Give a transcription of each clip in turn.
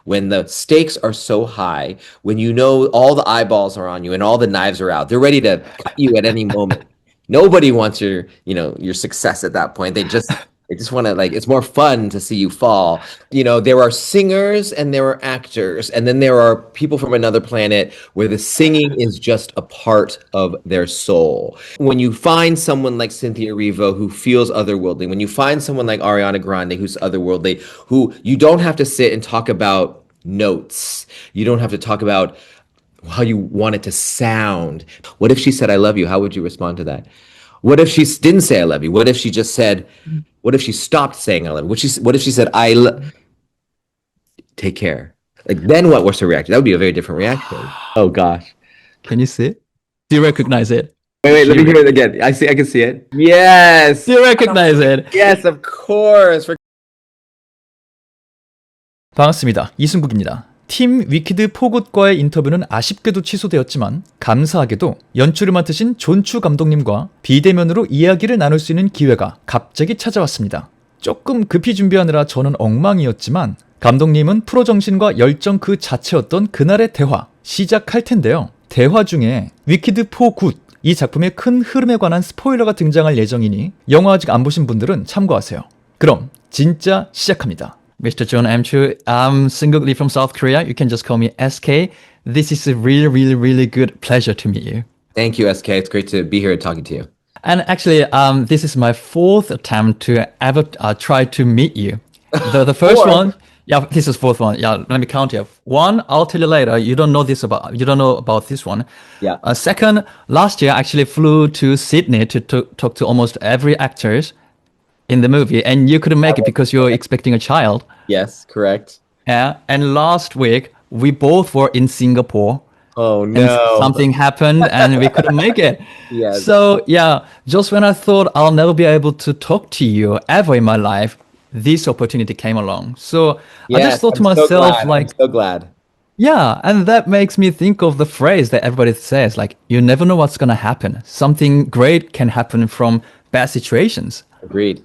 when the stakes are so high, when you know all the eyeballs are on you and all the knives are out, they're ready to cut you at any moment. Nobody wants your success at that point. They just want to like it's more fun to see you fall. There are singers and there are actors, and then there are people from another planet where the singing is just a part of their soul. When you find someone like Cynthia Erivo who feels otherworldly, when you find someone like Ariana Grande who's otherworldly, who you don't have to sit and talk about notes. You don't have to talk about how you want it to sound. What if she said, I love you? How would you respond to that? What if she didn't say, I love you? What if she just said, what if she stopped saying, I love you? What if she said, take care? Like, then what was her reaction? That would be a very different reaction. Oh, gosh. Can you see it? Do you recognize it? Wait, let me hear it again. I can see it. Yes. Do you recognize it? Yes, of course. 반갑습니다. 이승국입니다. 팀 위키드 포굿과의 인터뷰는 아쉽게도 취소되었지만 감사하게도 연출을 맡으신 존추 감독님과 비대면으로 이야기를 나눌 수 있는 기회가 갑자기 찾아왔습니다. 조금 급히 준비하느라 저는 엉망이었지만 감독님은 프로 정신과 열정 그 자체였던 그날의 대화 시작할 텐데요. 대화 중에 위키드 포굿 이 작품의 큰 흐름에 관한 스포일러가 등장할 예정이니 영화 아직 안 보신 분들은 참고하세요. 그럼 진짜 시작합니다. Mr. John M. Chu, I'm Seunguk Lee from South Korea. You can just call me SK. This is a really, really, really good pleasure to meet you. Thank you, SK. It's great to be here talking to you. And actually, this is my fourth attempt to ever try to meet you. The first one, yeah, this is fourth one. Yeah, let me count here. One, I'll tell you later. You don't know about this one. Yeah. Second, last year I actually flew to Sydney to talk to almost every actors in the movie, and you couldn't make it because you're expecting a child. Yes, correct. Yeah, and last week we both were in Singapore. Oh no! And something happened, and we couldn't make it. Yes. So yeah, just when I thought I'll never be able to talk to you ever in my life, this opportunity came along. So I just thought to myself, I'm so glad. Yeah, and that makes me think of the phrase that everybody says, like, you never know what's gonna happen. Something great can happen from bad situations. Agreed.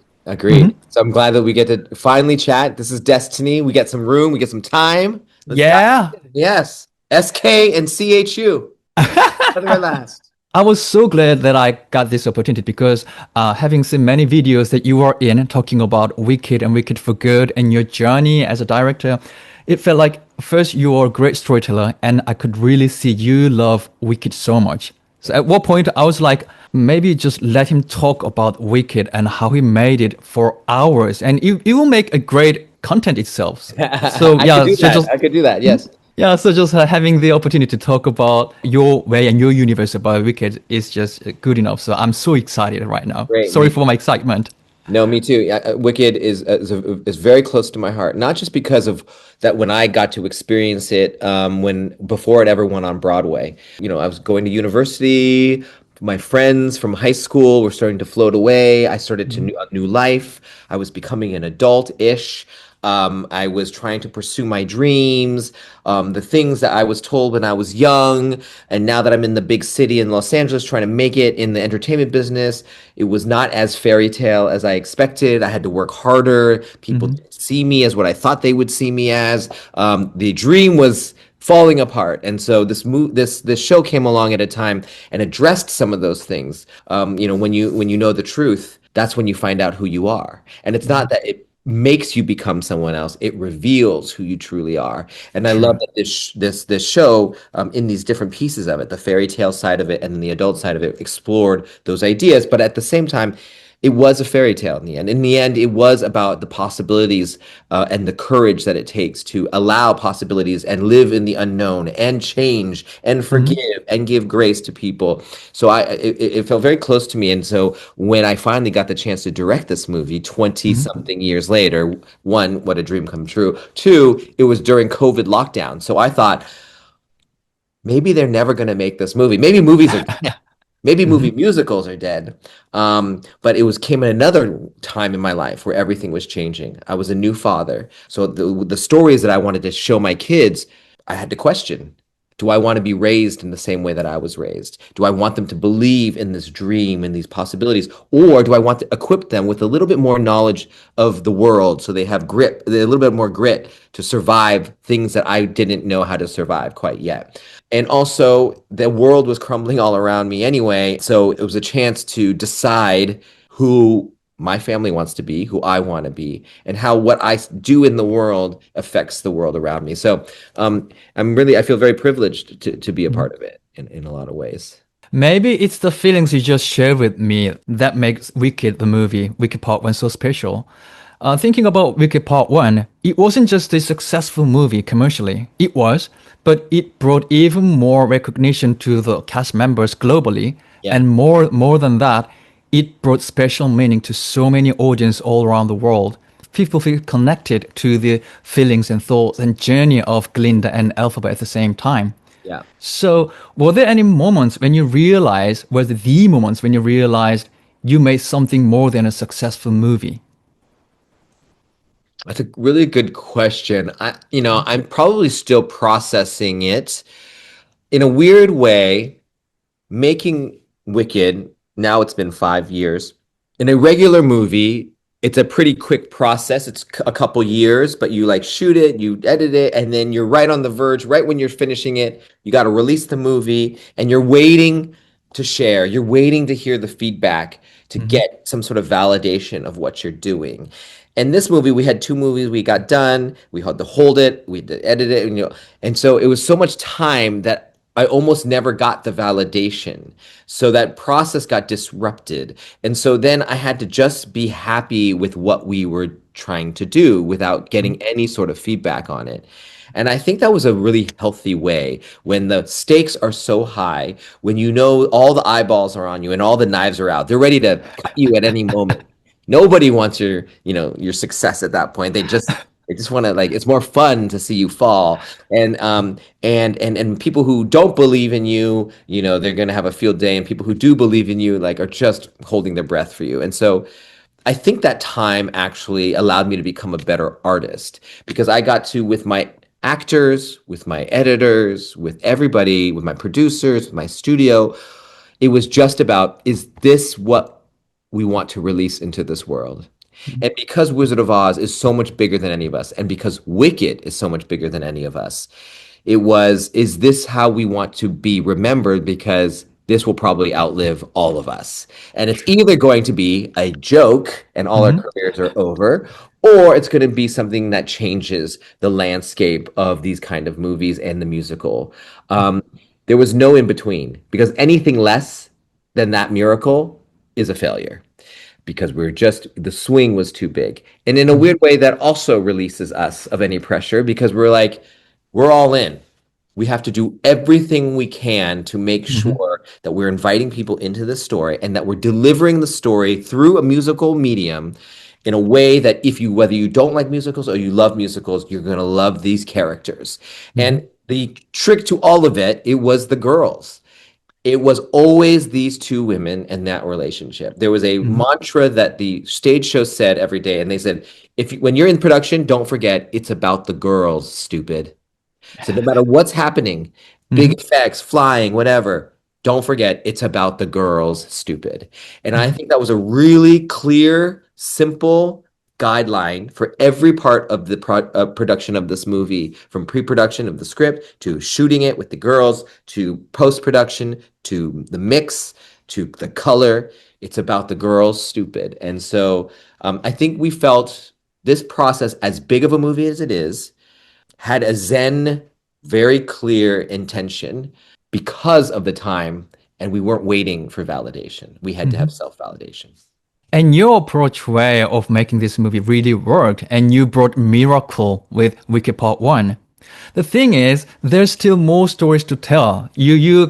So I'm glad that we get to finally chat. This is destiny. We get some room. We get some time. Yes. SK and CHU. Last. I was so glad that I got this opportunity because having seen many videos that you are in talking about Wicked and Wicked for Good and your journey as a director, it felt like first you are a great storyteller and I could really see you love Wicked so much. So at what point I was like, maybe just let him talk about Wicked and how he made it for hours, and it will make a great content itself. So yeah, I could do that. Yes. Yeah, so just having the opportunity to talk about your way and your universe about Wicked is just good enough. So I'm so excited right now. Great. Sorry for my excitement. No, me too. Wicked is very close to my heart, not just because of that when I got to experience it before it ever went on Broadway. I was going to university. My friends from high school were starting to float away. I started a new life. I was becoming an adult-ish. I was trying to pursue my dreams, the things that I was told when I was young. And now that I'm in the big city in Los Angeles trying to make it in the entertainment business, it was not as fairy tale as I expected. I had to work harder. People didn't see me as what I thought they would see me as. The dream was falling apart. And so this show came along at a time and addressed some of those things. When you know the truth, that's when you find out who you are. And it's not that it makes you become someone else. It reveals who you truly are. And I love that this show, in these different pieces of it, the fairy tale side of it and then the adult side of it, explored those ideas. But at the same time, it was a fairy tale in the end. In the end, it was about the possibilities and the courage that it takes to allow possibilities and live in the unknown and change and forgive and give grace to people. So it felt very close to me. And so when I finally got the chance to direct this movie 20-something years later, one, what a dream come true. Two, it was during COVID lockdown. So I thought, maybe they're never going to make this movie. Maybe movies are maybe movie musicals are dead. But it came at another time in my life where everything was changing. I was a new father. So the stories that I wanted to show my kids, I had to question. Do I want to be raised in the same way that I was raised? Do I want them to believe in this dream and these possibilities? Or do I want to equip them with a little bit more knowledge of the world so they have grit, a little bit more grit to survive things that I didn't know how to survive quite yet? And also, the world was crumbling all around me anyway. So it was a chance to decide who my family wants to be, who I want to be, and how what I do in the world affects the world around me. So I feel very privileged to be a part of it in a lot of ways. Maybe it's the feelings you just shared with me that makes Wicked, the movie, Wicked Part 1, so special. Thinking about Wicked Part 1, it wasn't just a successful movie commercially. It was, but it brought even more recognition to the cast members globally. Yeah. And more than that, it brought special meaning to so many audience all around the world. People feel connected to the feelings and thoughts and journey of Glinda and Elphaba at the same time. Yeah. So, were there any moments when you realized, were the moments when you realized you made something more than a successful movie? That's a really good question. I'm probably still processing it in a weird way. Making Wicked, now it's been 5 years. In a regular movie, it's a pretty quick process. It's a couple years, but you like shoot it, you edit it, and then you're right on the verge, right when you're finishing it, you got to release the movie, and you're waiting to share. You're waiting to hear the feedback to get some sort of validation of what you're doing. And this movie, we had two movies we got done. We had to hold it, we had to edit it, and so it was so much time that I almost never got the validation. So that process got disrupted. And so then I had to just be happy with what we were trying to do without getting any sort of feedback on it. And I think that was a really healthy way when the stakes are so high, when you know all the eyeballs are on you and all the knives are out, they're ready to cut you at any moment. Nobody wants your success at that point. They just want to like it's more fun to see you fall. And people who don't believe in you, they're gonna have a field day. And people who do believe in you, like are just holding their breath for you. And so I think that time actually allowed me to become a better artist because I got to, with my actors, with my editors, with everybody, with my producers, with my studio, it was just about, is this what we want to release into this world? And because Wizard of Oz is so much bigger than any of us, and because Wicked is so much bigger than any of us, is this how we want to be remembered? Because this will probably outlive all of us. And it's either going to be a joke and all our careers are over, or it's going to be something that changes the landscape of these kind of movies and the musical. There was no in between because anything less than that miracle is a failure because the swing was too big. And in a weird way, that also releases us of any pressure because we're all in. We have to do everything we can to make sure that we're inviting people into this story and that we're delivering the story through a musical medium in a way that whether you don't like musicals or you love musicals, you're going to love these characters. And the trick to all of it was the girls. It was always these two women and that relationship. There was a mantra that the stage show said every day, and they said, when you're in production, don't forget it's about the girls, stupid. So no matter what's happening, big effects, flying, whatever, don't forget it's about the girls, stupid. And I think that was a really clear, simple guideline for every part of the production of this movie, from pre-production of the script to shooting it with the girls to post-production to the mix to the color. It's about the girls, stupid. And so I think we felt this process, as big of a movie as it is, had a zen, very clear intention because of the time, and we weren't waiting for validation. We had to have self-validation. And your approach way of making this movie really worked, and you brought miracle with Wicked Part 1. The thing is, there's still more stories to tell. You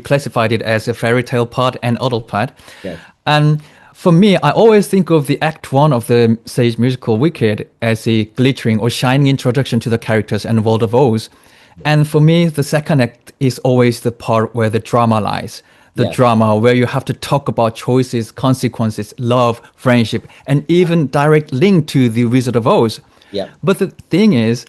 classified it as a fairy tale part and adult part. Yes. And for me, I always think of the Act 1 of the stage musical Wicked as a glittering or shining introduction to the characters and World of Oz. And for me, the second act is always the part where the drama lies. The drama where you have to talk about choices, consequences, love, friendship, and even direct link to the Wizard of Oz. Yeah. But the thing is,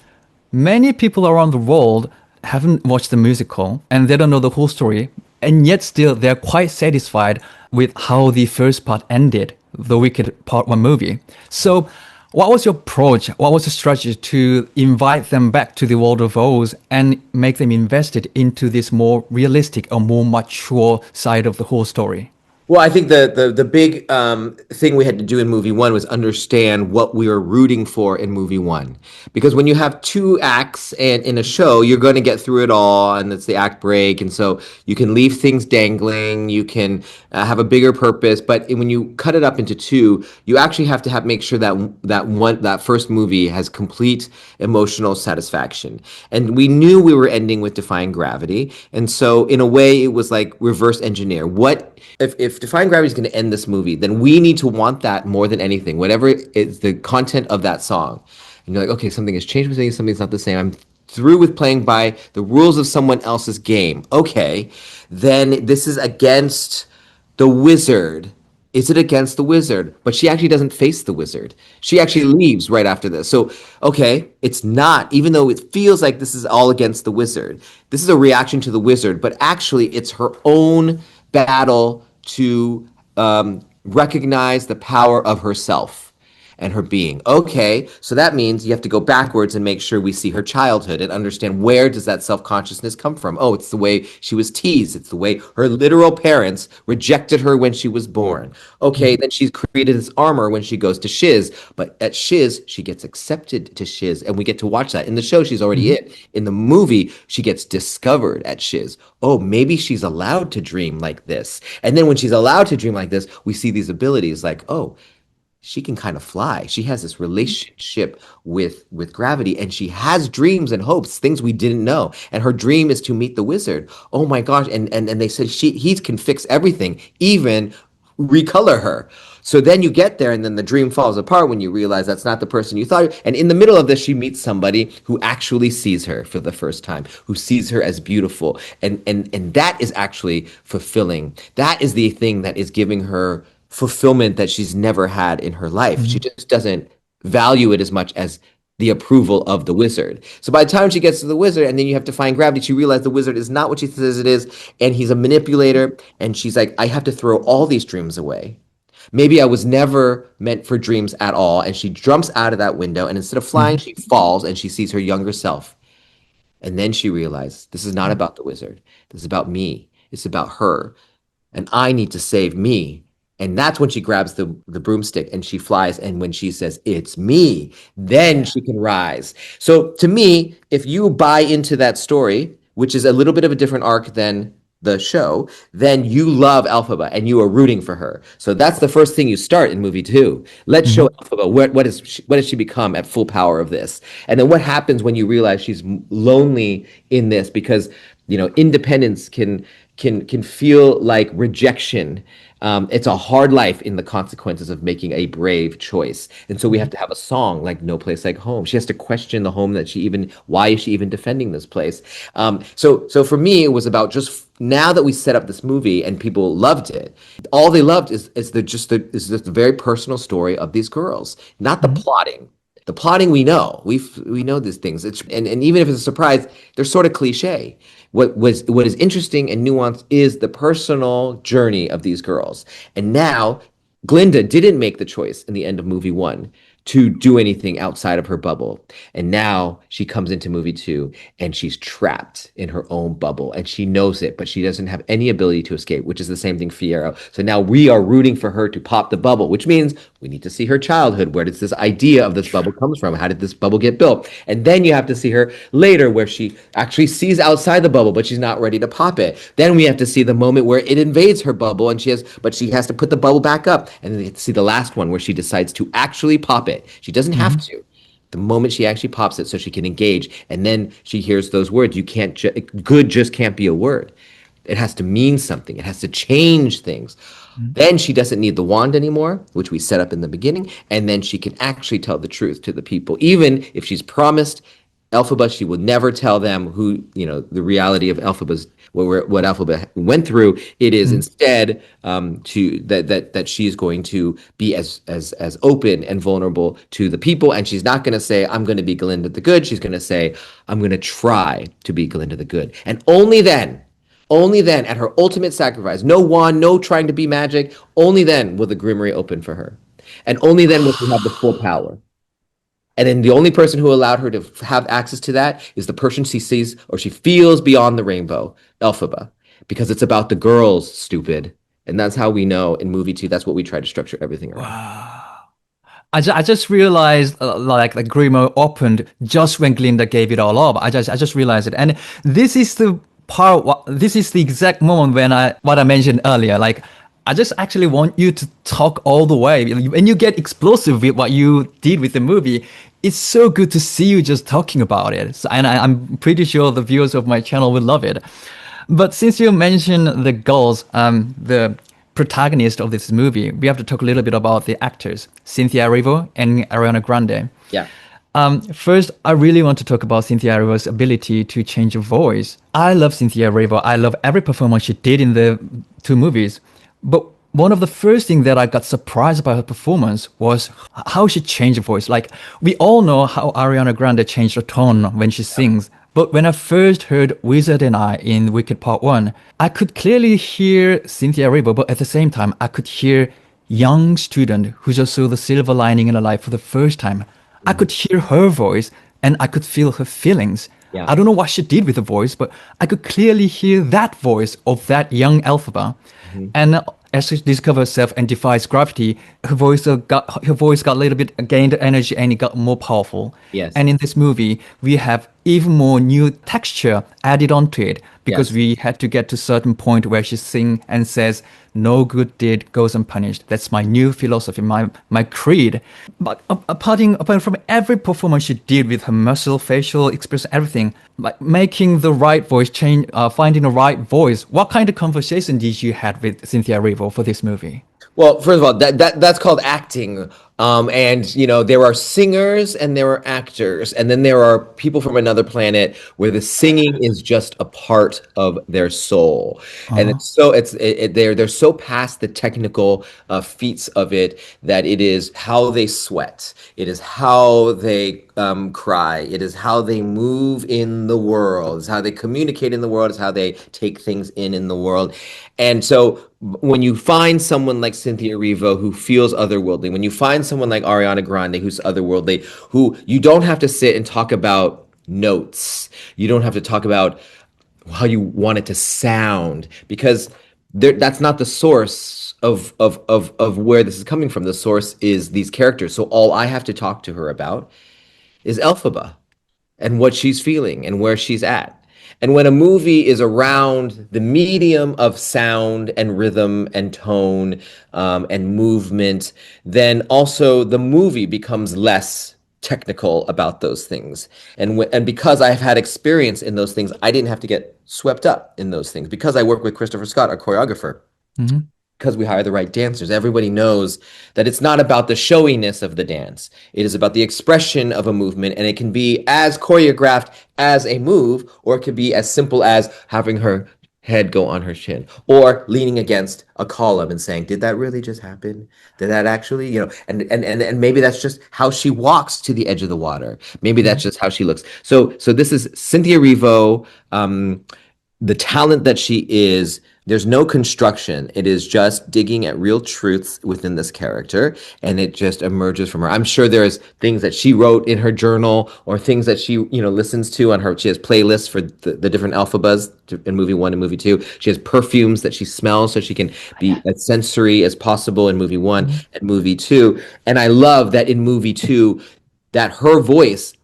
many people around the world haven't watched the musical and they don't know the whole story, and yet still they're quite satisfied with how the first part ended, the Wicked Part 1 movie. So, what was your approach? What was the strategy to invite them back to the world of Oz and make them invested into this more realistic or more mature side of the whole story? Well, I think the big thing we had to do in movie one was understand what we were rooting for in movie one, because when you have two acts and in a show, you're going to get through it all, and it's the act break, and so you can leave things dangling, you can have a bigger purpose, but when you cut it up into two, you actually have to make sure that that first movie has complete emotional satisfaction, and we knew we were ending with Defying Gravity, and so in a way, it was like reverse engineer. What if Defying Gravity is going to end this movie, then we need to want that more than anything, whatever is the content of that song. And you're like, okay, something has changed with me, something's not the same. I'm through with playing by the rules of someone else's game. Okay, then this is against the wizard. Is it against the wizard? But she actually doesn't face the wizard. She actually leaves right after this. So, okay, it's not, even though it feels like this is all against the wizard, this is a reaction to the wizard, but actually it's her own battle to recognize the power of herself and her being. Okay, so that means you have to go backwards and make sure we see her childhood and understand, where does that self-consciousness come from? Oh, it's the way she was teased. It's the way her literal parents rejected her when she was born. Okay, then she's created this armor when she goes to Shiz, but at Shiz, she gets accepted to Shiz, and we get to watch that. In the show, she's already it. In the movie, she gets discovered at Shiz. Oh, maybe she's allowed to dream like this. And then when she's allowed to dream like this, we see these abilities like, oh, she can kind of fly. She has this relationship with gravity, and she has dreams and hopes, things we didn't know. And her dream is to meet the wizard. Oh my gosh! And they said he can fix everything, even recolor her. So then you get there, and then the dream falls apart when you realize that's not the person you thought. And in the middle of this, she meets somebody who actually sees her for the first time, who sees her as beautiful, and that is actually fulfilling. That is the thing that is giving her fulfillment that she's never had in her life. She just doesn't value it as much as the approval of the wizard. So by the time she gets to the wizard, and then you have to find gravity, she realizes the wizard is not what she says it is, and he's a manipulator. And she's like, I have to throw all these dreams away. Maybe I was never meant for dreams at all. And she jumps out of that window, and instead of flying, she falls, and she sees her younger self. And then she realizes, this is not about the wizard. This is about me. It's about her. And I need to save me. And that's when she grabs the broomstick and she flies. And when she says, it's me, then she can rise. So to me, if you buy into that story, which is a little bit of a different arc than the show, then you love Elphaba and you are rooting for her. So that's the first thing you start in movie two. Let's show Elphaba what does she become at full power of this. And then what happens when you realize she's lonely in this, because independence can feel like rejection. It's a hard life in the consequences of making a brave choice. And so we have to have a song like No Place Like Home. She has to question the home that why is she even defending this place? So for me, it was about just now that we set up this movie and people loved it, all they loved is the very personal story of these girls, not the plotting. The plotting we know. We know these things. And even if it's a surprise, they're sort of cliche. What is interesting and nuanced is the personal journey of these girls. And now Glinda didn't make the choice in the end of movie one to do anything outside of her bubble. And now she comes into movie two and she's trapped in her own bubble and she knows it, but she doesn't have any ability to escape, which is the same thing Fiyero. So now we are rooting for her to pop the bubble, which means we need to see her childhood. Where does this idea of this bubble comes from? How did this bubble get built? And then you have to see her later where she actually sees outside the bubble, but she's not ready to pop it. Then we have to see the moment where it invades her bubble and she has to put the bubble back up. And then you have to see the last one where she decides to actually pop it. She doesn't have to. The moment she actually pops it so she can engage, and then she hears those words. Good just can't be a word. It has to mean something. It has to change things. Then she doesn't need the wand anymore, which we set up in the beginning, and then she can actually tell the truth to the people, even if she's promised Elphaba. She will never tell them who, the reality of Elphaba's what Elphaba went through. It is instead to that she's going to be as open and vulnerable to the people, and she's not going to say, "I'm going to be Glinda the Good." She's going to say, "I'm going to try to be Glinda the Good," and only then, at her ultimate sacrifice, no wand, no trying to be magic, only then will the Grimoire open for her, and only then will she have the full power. And then the only person who allowed her to have access to that is the person she sees or she feels beyond the rainbow, Elphaba, because it's about the girls, stupid. And that's how we know in movie two, that's what we try to structure everything around. I just realized like the Grimo opened just when Glinda gave it all up. I just realized it, and this is the part. This is the exact moment when what I mentioned earlier. Like I just actually want you to talk all the way. When you get explosive with what you did with the movie, it's so good to see you just talking about it. So, and I'm pretty sure the viewers of my channel will love it. But since you mentioned the girls, the protagonist of this movie, we have to talk a little bit about the actors, Cynthia Erivo and Ariana Grande. Yeah. First, I really want to talk about Cynthia Erivo's ability to change her voice. I love Cynthia Erivo. I love every performance she did in the two movies. But one of the first things that I got surprised by her performance was how she changed her voice. Like, we all know how Ariana Grande changed her tone when she sings. But when I first heard Wizard and I in Wicked Part 1, I could clearly hear Cynthia Erivo, but at the same time, I could hear young student who just saw the silver lining in her life for the first time. I could hear her voice and I could feel her feelings. Yeah. I don't know what she did with the voice, but I could clearly hear that voice of that young Elphaba. And as she discovers herself and defies gravity, her voice got a little bit gained energy and it got more powerful. Yes. And in this movie, we have even more new texture added onto it because Yes. we had to get to a certain point where she sings and says, "No good deed goes unpunished." That's my new philosophy, my creed. But apart from every performance she did with her muscle, facial expression, everything, like making the right voice change, finding the right voice. What kind of conversation did you have with Cynthia Erivo for this movie? Well, first of all, that's called acting. And there are singers and there are actors, and then there are people from another planet where the singing is just a part of their soul, and they're so past the technical feats of it that it is how they sweat, it is how they cry, it is how they move in the world, it's how they communicate in the world, it's how they take things in the world, and so when you find someone like Cynthia Erivo who feels otherworldly, when you find someone like Ariana Grande who's otherworldly, who you don't have to sit and talk about notes, you don't have to talk about how you want it to sound, because that's not the source of where this is coming from. The source is these characters. So all I have to talk to her about is Elphaba and what she's feeling and where she's at. And when a movie is around the medium of sound and rhythm and tone and movement, then also the movie becomes less technical about those things. And because I've had experience in those things, I didn't have to get swept up in those things. Because I work with Christopher Scott, our choreographer, because we hire the right dancers, everybody knows that it's not about the showiness of the dance. It is about the expression of a movement, and it can be as choreographed as a move, or it could be as simple as having her head go on her chin, or leaning against a column and saying, "Did that really just happen? Did that actually?" And maybe that's just how she walks to the edge of the water. Maybe that's just how she looks. So this is Cynthia Erivo, the talent that she is. There's no construction. It is just digging at real truths within this character, and it just emerges from her. I'm sure there's things that she wrote in her journal, or things that she, listens to on her. She has playlists for the different Elphabas in movie 1 and movie 2. She has perfumes that she smells so she can be as sensory as possible in movie 1 and movie 2. And I love that in movie 2, that her voice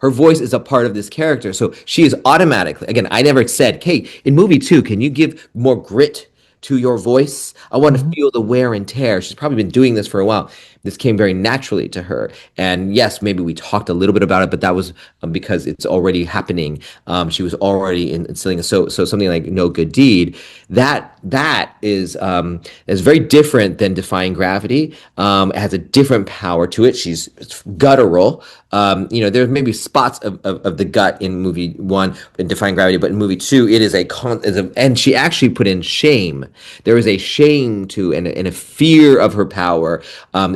is a part of this character. So she is automatically, again, I never said, "Hey, in movie 2, can you give more grit to your voice? I want to feel the wear and tear." She's probably been doing this for a while. this came very naturally to her. And yes, maybe we talked a little bit about it, but that was because it's already happening. She was already instilling. So something like No Good Deed, that is very different than Defying Gravity. It has a different power to it. It's guttural. There's maybe spots of the gut in movie one in Defying Gravity, but in movie two, it is and she actually put in shame. There is a shame to and a fear of her power.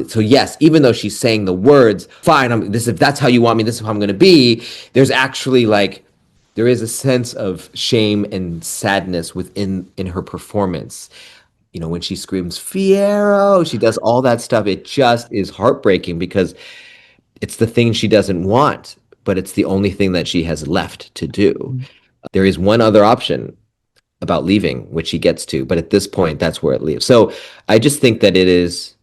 So yes, even though she's saying the words, fine, if that's how you want me, this is how I'm going to be. There's actually there is a sense of shame and sadness in her performance. When she screams Fiero, she does all that stuff. It just is heartbreaking because it's the thing she doesn't want, but it's the only thing that she has left to do. There is one other option about leaving, which she gets to, but at this point, that's where it leaves. So I just think that it is,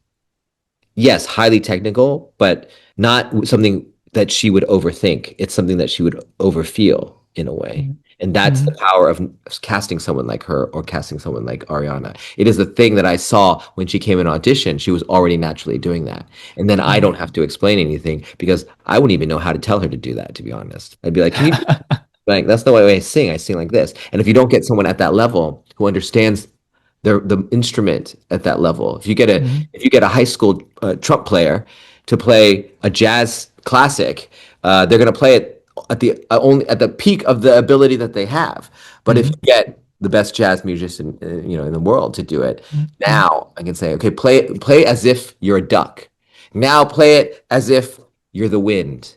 yes, highly technical, but not something that she would overthink. It's something that she would overfeel in a way. And that's the power of casting someone like her or casting someone like Ariana. It is the thing that I saw when she came in audition. She was already naturally doing that. And then I don't have to explain anything because I wouldn't even know how to tell her to do that, to be honest. I'd be like, can you like, that's the way I sing. I sing like this. And if you don't get someone at that level who understands the instrument at that level, if you get a high school trumpet player to play a jazz classic, they're going to play it at the only at the peak of the ability that they have. But if you get the best jazz musician in the world to do it, now I can say, okay, play as if you're a duck. Now play it as if you're the wind,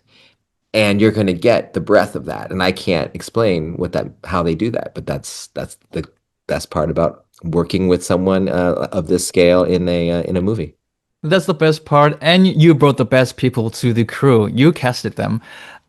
and you're going to get the breath of that. And I can't explain how they do that, but that's the best part about working with someone of this scale in a movie. That's the best part, and you brought the best people to the crew. You casted them,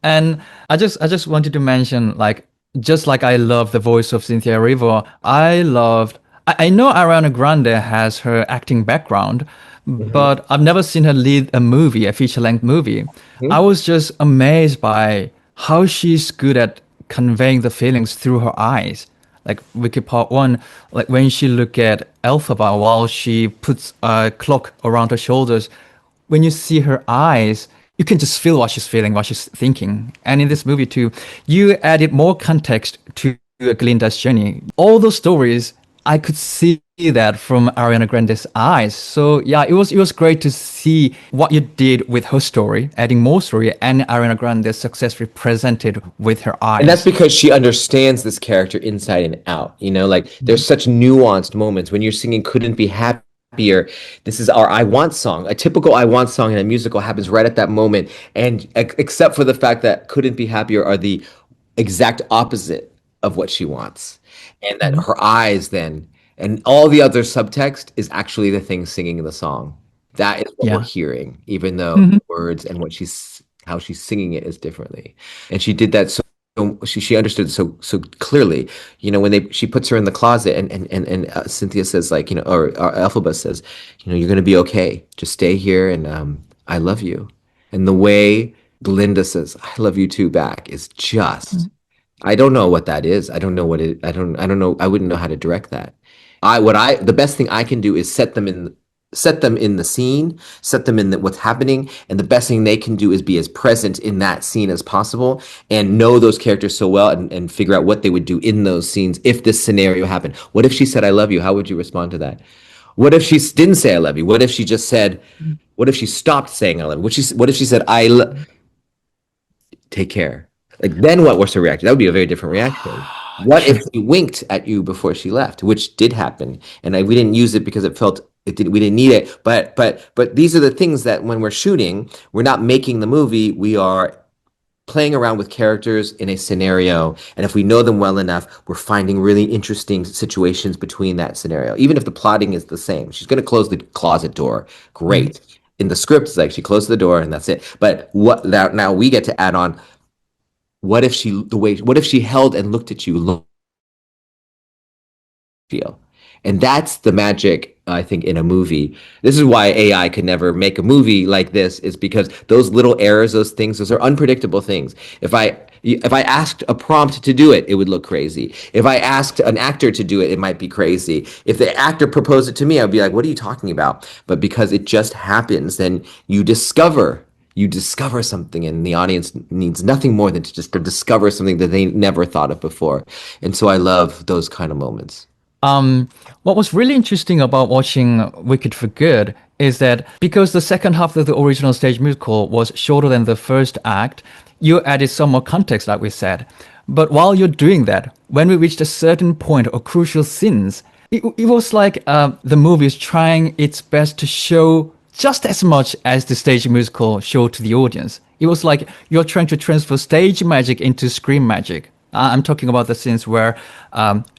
and I just wanted to mention, like, just like I love the voice of Cynthia Erivo, I know Ariana Grande has her acting background, but I've never seen her lead a movie, a feature-length movie. I was just amazed by how she's good at conveying the feelings through her eyes. Like Wicked Part 1, like when she look at Elphaba while she puts a cloak around her shoulders, when you see her eyes, you can just feel what she's feeling, what she's thinking. And in this movie too, you added more context to Glinda's journey. All those stories, I could see that from Ariana Grande's eyes. So yeah, it was great to see what you did with her story, adding more story, and Ariana Grande's success represented with her eyes. And that's because she understands this character inside and out. Like there's such nuanced moments when you're singing Couldn't Be Happier. This is our I Want song. A typical I Want song in a musical happens right at that moment. And except for the fact that Couldn't Be Happier are the exact opposite of what she wants. And that her eyes then, and all the other subtext is actually the thing singing in the song. That is what we're hearing, even though the words and how she's singing it is differently. And she did that she understood so clearly. When she puts her in the closet and Cynthia says, like, or Elphaba says, you're going to be okay. Just stay here and I love you. And the way Glinda says, I love you too back is just I don't know what that is. I don't know what it I don't know. I wouldn't know how to direct that. The best thing I can do is set them in the scene, set them in what's happening, and the best thing they can do is be as present in that scene as possible and know those characters so well and figure out what they would do in those scenes if this scenario happened. What if she said I love you? How would you respond to that? What if she didn't say I love you? What if she just said, what if she stopped saying I love you? What if she said take care? Like, then what was her reaction? That would be a very different reaction. What if she winked at you before she left, which did happen, and we didn't use it because we didn't need it. But these are the things that when we're shooting, we're not making the movie. We are playing around with characters in a scenario, and if we know them well enough, we're finding really interesting situations between that scenario. Even if the plotting is the same, she's going to close the closet door. Great. In the script, it's like she closed the door and that's it. But now we get to add on. What if she held and looked at you? Feel, and that's the magic, I think, in a movie. This is why AI could never make a movie like this, is because those little errors, those are unpredictable things. If If I asked a prompt to do it, it would look crazy. If I asked an actor to do it, it might be crazy. If the actor proposed it to me, I'd be like, what are you talking about? But because it just happens, then you discover something, and the audience needs nothing more than to just to discover something that they never thought of before. And so I love those kind of moments. What was really interesting about watching Wicked for Good is that because the second half of the original stage musical was shorter than the first act, you added some more context, like we said. But while you're doing that, when we reached a certain point or crucial scenes, it was like the movie is trying its best to show just as much as the stage musical showed to the audience. It was like you're trying to transfer stage magic into screen magic. I'm talking about the scenes where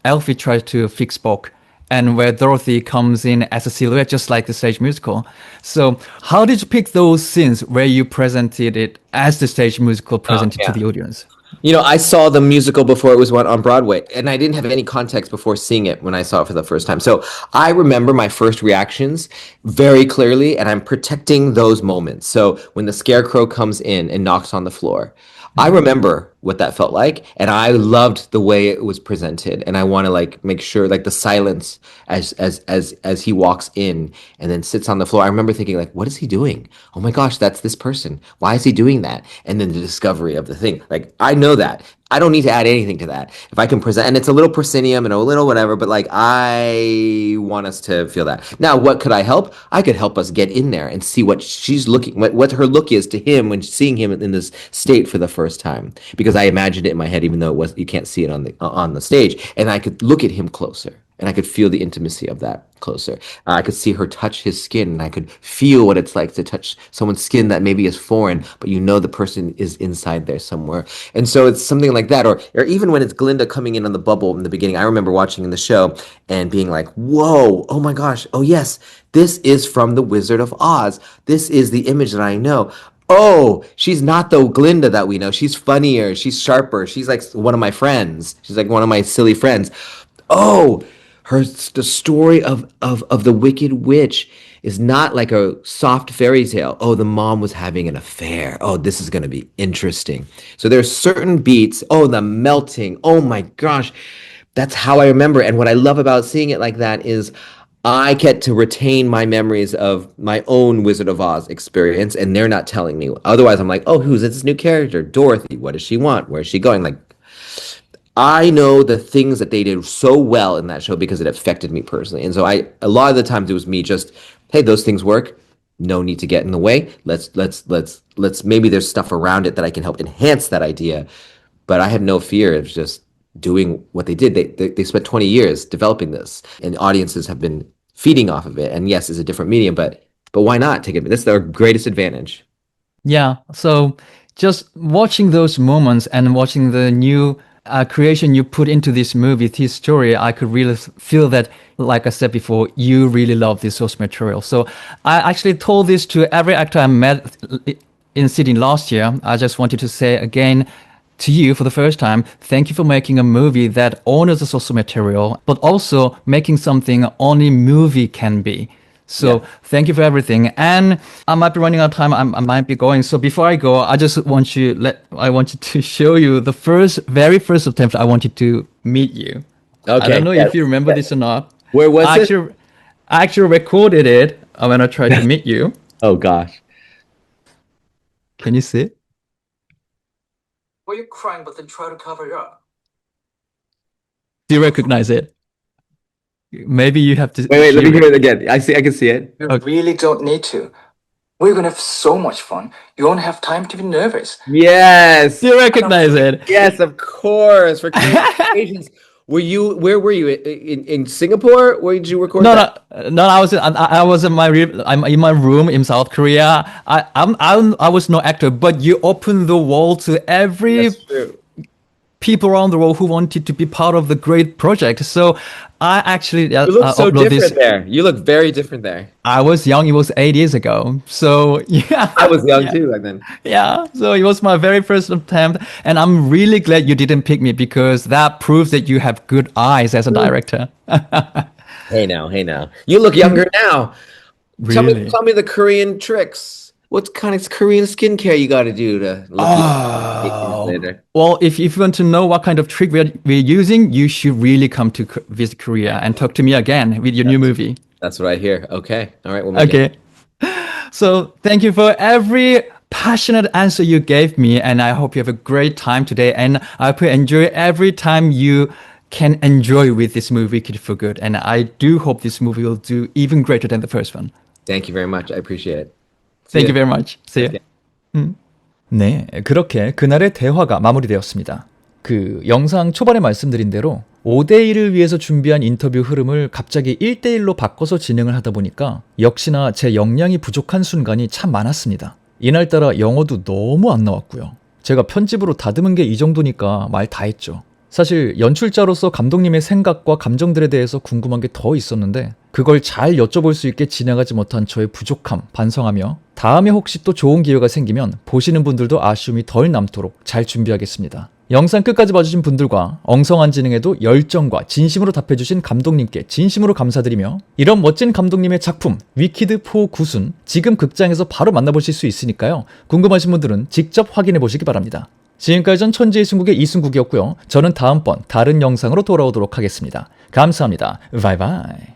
Elfie tries to fix Spock and where Dorothy comes in as a silhouette, just like the stage musical. So how did you pick those scenes where you presented it as the stage musical presented to the audience? I saw the musical before it was went on Broadway, and I didn't have any context before seeing it when I saw it for the first time. So I remember my first reactions very clearly, and I'm protecting those moments. So when the scarecrow comes in and knocks on the floor, I remember what that felt like, and I loved the way it was presented. And I want to make sure the silence as he walks in and then sits on the floor. I remember thinking what is he doing? Oh my gosh, that's this person. Why is he doing that? And then the discovery of the thing. I know that. I don't need to add anything to that. If I can present, and it's a little proscenium and a little whatever, but I want us to feel that. Now, what could I help? I could help us get in there and see what she's looking, what her look is to him when seeing him in this state for the first time. Because I imagined it in my head, even though you can't see it on the stage, and I could look at him closer. And I could feel the intimacy of that closer. I could see her touch his skin, and I could feel what it's like to touch someone's skin that maybe is foreign, but the person is inside there somewhere. And so it's something like that. Or even when it's Glinda coming in on the bubble in the beginning, I remember watching in the show and being like, whoa, oh my gosh, oh yes, this is from The Wizard of Oz. This is the image that I know. Oh, she's not the Glinda that we know. She's funnier. She's sharper. She's like one of my friends. She's like one of my silly friends. Oh, the story of the Wicked Witch is not like a soft fairy tale. Oh, the mom was having an affair. Oh, this is going to be interesting. So there's certain beats. Oh, the melting. Oh my gosh. That's how I remember. And what I love about seeing it like that is I get to retain my memories of my own Wizard of Oz experience, and they're not telling me. Otherwise, I'm like, oh, who's this new character? Dorothy. What does she want? Where is she going? I know the things that they did so well in that show because it affected me personally. And so a lot of the times it was me just, hey, those things work. No need to get in the way. Let's maybe there's stuff around it that I can help enhance that idea. But I had no fear of just doing what they did. They spent 20 years developing this, and audiences have been feeding off of it. And yes, it's a different medium, but why not take it? That's their greatest advantage. Yeah. So just watching those moments and watching the new creation you put into this movie, this story, I could really feel that, like I said before, you really love this source material. So I actually told this to every actor I met in Sydney last year. I just wanted to say again to you for the first time, thank you for making a movie that honors the source material, but also making something only movie can be. So thank you for everything. And I might be running out of time. I might be going. So before I go, I just want I wanted to show you the very first attempt I wanted to meet you. Okay. I don't know if you remember this or not. Where was it? I actually recorded it when I tried to meet you. Oh gosh. Can you see it? Were you crying but then try to cover it up? Do you recognize it? Maybe you have to. Wait, let me hear it again. I can see it. You really don't need to. We're gonna have so much fun. You won't have time to be nervous. Yes. Do you recognize it? Yes, of course. For occasions. Where were you in Singapore? Where did you record that? No. I was in my room in South Korea. I was no actor, but you opened the wall to every people around the world who wanted to be part of the great project. So I actually you look so different there. You look very different there. I was young. It was 8 years ago. So yeah, I was young too back then. Yeah. So it was my very first attempt, and I'm really glad you didn't pick me because that proves that you have good eyes as a director. Hey now. You look younger now. Really? Tell me the Korean tricks. What kind of Korean skincare you got to do to look even 8 years Oh, later? well, if you want to know what kind of trick we're using, you should really come to visit Korea and talk to me again with your new movie. That's what I hear. Okay. All right. We'll make it. Okay. So thank you for every passionate answer you gave me, and I hope you have a great time today. And I hope you enjoy every time you can enjoy with this movie, Kid for Good. And I do hope this movie will do even greater than the first one. Thank you very much. I appreciate it. See Thank ya. you very much. See you. 네, 그렇게 그날의 대화가 마무리되었습니다. 그 영상 초반에 말씀드린 대로 5대1을 위해서 준비한 인터뷰 흐름을 갑자기 1대1로 바꿔서 진행을 하다 보니까 역시나 제 역량이 부족한 순간이 참 많았습니다. 이날따라 영어도 너무 안 나왔고요. 제가 편집으로 다듬은 게 이 정도니까 말 다 했죠. 사실 연출자로서 감독님의 생각과 감정들에 대해서 궁금한 게 더 있었는데 그걸 잘 여쭤볼 수 있게 진행하지 못한 저의 부족함 반성하며 다음에 혹시 또 좋은 기회가 생기면 보시는 분들도 아쉬움이 덜 남도록 잘 준비하겠습니다. 영상 끝까지 봐주신 분들과 엉성한 진행에도 열정과 진심으로 답해주신 감독님께 진심으로 감사드리며 이런 멋진 감독님의 작품 위키드 4 구순 지금 극장에서 바로 만나보실 수 있으니까요. 궁금하신 분들은 직접 확인해 보시기 바랍니다. 지금까지 전 천재이승국의 이승국이었고요. 저는 다음번 다른 영상으로 돌아오도록 하겠습니다. 감사합니다. 바이바이.